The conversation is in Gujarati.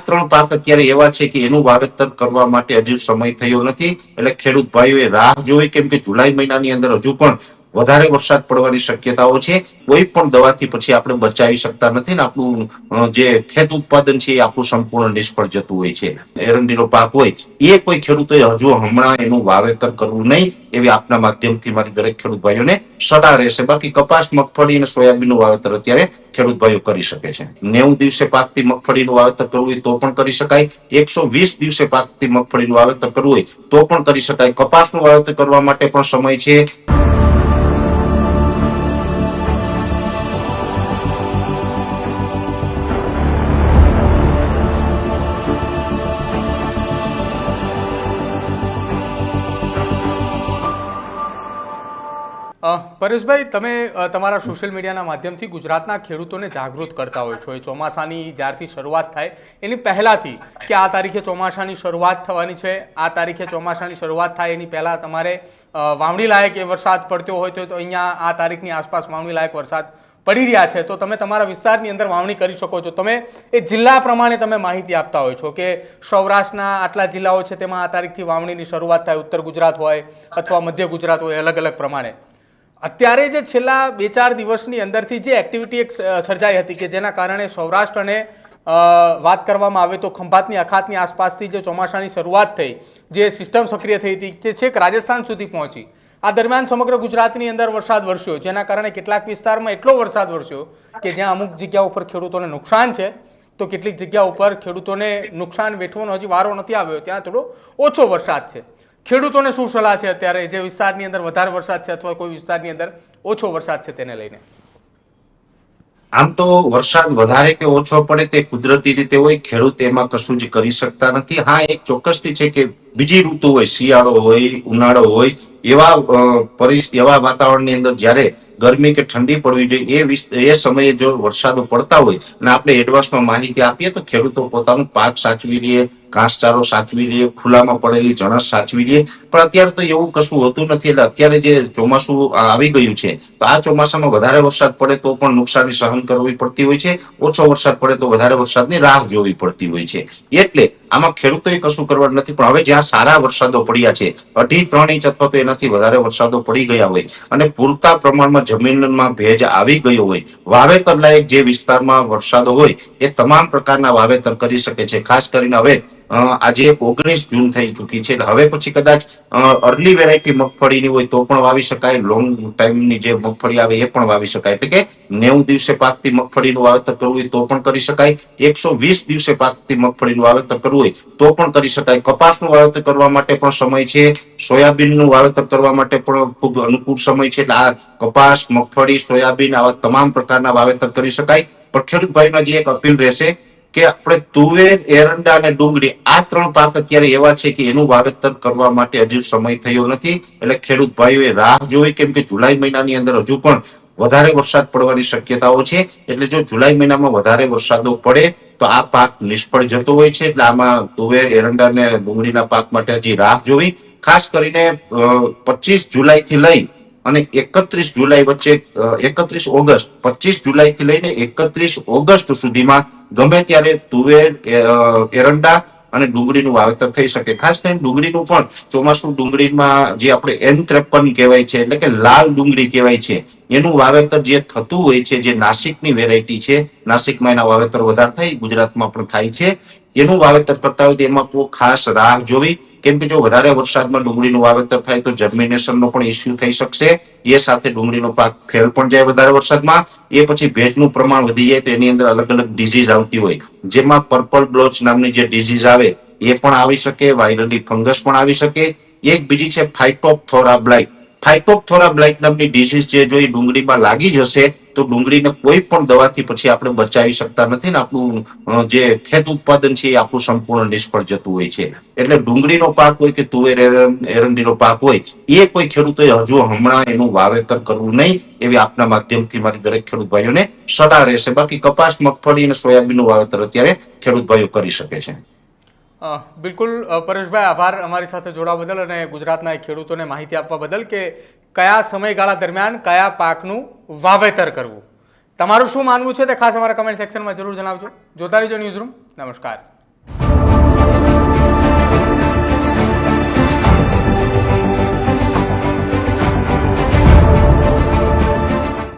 ત્રણ પાક અત્યારે એવા છે કે એનું વાવેતર કરવા માટે હજુ સમય થયો નથી, એટલે ખેડૂત ભાઈઓએ રાહ જોવી, કેમ કે જુલાઈ મહિનાની અંદર હજુ પણ વધારે વરસાદ પડવાની શક્યતાઓ છે। કોઈ પણ દવાથી પછી આપણે બચાવી શકતા નથી ને આપણું જે ખેત ઉત્પાદન છે એ આપણું સંપૂર્ણ નિષ્ફળ જતું હોય છે। એરંડીનો પાક હોય એ કોઈ ખેડૂતોએ હજુ હમણાં એનું વાવેતર કરવું નહીં, એવી આપના માધ્યમથી મારી દરેક ખેડૂત ભાઈઓને સલાહ રહેશે। બાકી કપાસ, મગફળી અને સોયાબીનનું વાવેતર અત્યારે ખેડૂત ભાઈઓ કરી શકે છે। 90 દિવસે પાકતી મગફળીનું વાવેતર કરવું હોય તો પણ કરી શકાય, 120 દિવસે પાકતી મગફળીનું વાવેતર કરવું હોય તો પણ કરી શકાય। કપાસનું વાવેતર કરવા માટે પણ સમય છે। પરેશભાઈ, તમે તમારા સોશિયલ મીડિયાના માધ્યમથી ગુજરાતના ખેડૂતોને જાગૃત કરતા હોય છો। એ ચોમાસાની જ્યારથી શરૂઆત થાય એની પહેલાથી કે આ તારીખે ચોમાસાની શરૂઆત થવાની છે, આ તારીખે ચોમાસાની શરૂઆત થાય એની પહેલાં તમારે વાવણી લાયક એ વરસાદ પડતો હોય તો અહીંયા આ તારીખની આસપાસ વાવણી લાયક વરસાદ પડી રહ્યા છે તો તમે તમારા વિસ્તારની અંદર વાવણી કરી શકો છો। તમે એ જિલ્લા પ્રમાણે તમે માહિતી આપતા હોય છો કે સૌરાષ્ટ્રના આટલા જિલ્લાઓ છે તેમાં આ તારીખથી વાવણીની શરૂઆત થાય, ઉત્તર ગુજરાત હોય અથવા મધ્ય ગુજરાત હોય, અલગ અલગ પ્રમાણે। અત્યારે જે છેલ્લા 2-4 દિવસની અંદરથી જે એક્ટિવિટી એક સર્જાઈ હતી કે જેના કારણે સૌરાષ્ટ્ર અને વાત કરવામાં આવે તો ખંભાતની અખાતની આસપાસથી જે ચોમાસાની શરૂઆત થઈ, જે સિસ્ટમ સક્રિય થઈ હતી જે છેક રાજસ્થાન સુધી પહોંચી, આ દરમિયાન સમગ્ર ગુજરાતની અંદર વરસાદ વરસ્યો, જેના કારણે કેટલાક વિસ્તારમાં એટલો વરસાદ વરસ્યો કે જ્યાં અમુક જગ્યાઓ ઉપર ખેડૂતોને નુકસાન છે તો કેટલીક જગ્યા ઉપર ખેડૂતોને નુકસાન વેઠવાનો હજી વારો નથી આવ્યો, ત્યાં થોડો ઓછો વરસાદ છે। ખેડૂતોને શું સલાહ છે અત્યારે જે વિસ્તારની અંદર વધારે વરસાદ છે અથવા કોઈ વિસ્તારની અંદર ઓછો વરસાદ છે તેને લઈને? આમ તો વરસાદ વધારે કે ઓછો પડે તે કુદરતી રીતે હોય, ખેડૂત એમાં કશું જ કરી શકતા નથી। હા, એક ચોક્કસથી છે કે બીજી ઋતુ હોય, શિયાળો હોય, ઉનાળો હોય, એવા વાતાવરણની અંદર જ્યારે ગરમી કે ઠંડી પડવી જોઈએ એ સમયે જો વરસાદો પડતા હોય અને આપણે એડવાન્સમાં માહિતી આપીએ તો ખેડૂતો પોતાનું પાક સાચવી લે, ઘાસચારો સાચવી લે, ખુલ્લામાં પડેલી જણસ સાચવી લે। પણ અત્યારે તો એવું કશું હોતું નથી, એટલે અત્યારે જે ચોમાસું આવી ગયું છે તો આ ચોમાસામાં વધારે વરસાદ પડે તો પણ નુકસાની સહન કરવી પડતી હોય છે, ઓછો વરસાદ પડે તો વધારે વરસાદની રાહ જોવી પડતી હોય છે। એટલે આમાં ખેડૂતોએ કશું કરવાનું નથી। પણ હવે જ્યાં સારા વરસાદો પડ્યા છે, 2.5-3 ઇંચ અથવા તો એનાથી વધારે વરસાદો પડી ગયા હોય અને પૂરતા પ્રમાણમાં જમીનમાં ભેજ આવી ગયો હોય, વાવેતર લાયક જે વિસ્તારમાં વરસાદો હોય એ તમામ પ્રકારના વાવેતર કરી શકે છે। ખાસ કરીને હવે આજે 19 જૂન થઈ ચૂકી છે, એટલે હવે પછી કદાચ અર્લી વેરાયટી મગફળીની હોય તો પણ વાવી શકાય, લોંગ ટાઈમની જે મગફળી આવે એ પણ વાવી શકાય। એટલે કે 90 દિવસે પાકતી મગફળીનું વાવેતર કરવું હોય તો પણ કરી શકાય, 120 દિવસે પાકતી મગફળીનું વાવેતર કરવું હોય તો પણ કરી શકાય। કપાસનું વાવેતર કરવા માટે પણ સમય છે, સોયાબીનનું વાવેતર કરવા માટે પણ ખૂબ અનુકૂળ સમય છે। એટલે આ કપાસ, મગફળી, સોયાબીન આવા તમામ પ્રકારના વાવેતર કરી શકાય। પણ ખેડૂત ભાઈના જે એક અપીલ રહેશે કે આપણે તુવેર, એરંડા અને ડુંગળી આ ત્રણ પાક અત્યારે એવા છે કે એનું વાવેતર કરવા માટે હજુ સમય થયો નથી, એટલે ખેડૂત ભાઈઓએ રાહ જોવી, કેમ કે જુલાઈ મહિનાની અંદર હજુ પણ વધારે વરસાદ પડવાની શક્યતાઓ છે। એટલે જો જુલાઈ મહિનામાં વધારે વરસાદો પડે તો આ પાક નિષ્ફળ જતો હોય છે। એટલે આમાં તુવેર, એરંડા અને ડુંગળીના પાક માટે હજી રાહ જોવી। ખાસ કરીને 25 જુલાઈથી લઈ અને 31 જુલાઈ વચ્ચે, 31 ઓગસ્ટ, 25 જુલાઈથી લઈને 31 ઓગસ્ટ સુધીમાં ગમે ત્યારે તુવેર, એરંડા અને ડુંગળીનું વાવેતર થઈ શકે। ખાસ કરીને ડુંગળીનું પણ ચોમાસું ડુંગળીમાં જે આપણે N53 કહેવાય છે, એટલે કે લાલ ડુંગળી કહેવાય છે, એનું વાવેતર જે થતું હોય છે, જે નાસિકની વેરાયટી છે, નાસિકમાં એના વાવેતર વધારે થાય, ગુજરાતમાં પણ થાય છે, એનું વાવેતર કરતા હોય તો એમાં ખાસ રાહ જોવી। કેમ કે જો વધારે વરસાદમાં ડુંગળીનું વાવેતર થાય તો જર્મિનેશનનો પણ ઇસ્યુ થઈ શકશે, એ સાથે ડુંગળીનો પાક ફેલ પણ જાય વધારે વરસાદમાં, એ પછી ભેજનું પ્રમાણ વધી જાય તો એની અંદર અલગ અલગ ડિઝીઝ આવતી હોય, જેમાં પર્પલ બ્લોચ નામની જે ડિઝીઝ આવે એ પણ આવી શકે, વાયરલી ફંગસ પણ આવી શકે। એક બીજી છે ફાઇટોપ્થોરા બ્લાઇટ। ફાઇટોપ્થોરા બ્લાઇટ નામની ડિઝીઝ જે જો એ ડુંગળીમાં લાગી જશે તો ડુંગળીને કોઈ પણ દવાથી પછી આપણે બચાવી શકતા નથી ને આપણું જે ખેત ઉત્પાદન છે એ આપણું સંપૂર્ણ નિષ્ફળ જતું હોય છે। એટલે ડુંગળીનો પાક હોય કે તુવેર, એરંડીનો પાક હોય એ કોઈ ખેડૂતોએ હજુ હમણાં એનું વાવેતર કરવું નહીં, એવી આપના માધ્યમથી મારી દરેક ખેડૂત ભાઈઓને સલાહ રહેશે। બાકી કપાસ, મગફળી અને સોયાબીનનું વાવેતર અત્યારે ખેડૂત ભાઈઓ કરી શકે છે। બિલકુલ પરેશભાઈ, આભાર અમારી સાથે જોડાવા બદલ અને ગુજરાતના ખેડૂતોને માહિતી આપવા બદલ કે કયા સમયગાળા દરમિયાન કયા પાકનું વાવેતર કરવું। તમારું શું માનવું છે તે ખાસ અમારા કમેન્ટ સેક્શનમાં જરૂર જણાવજો। જોતા રહેજો ન્યૂઝરૂમ। નમસ્કાર।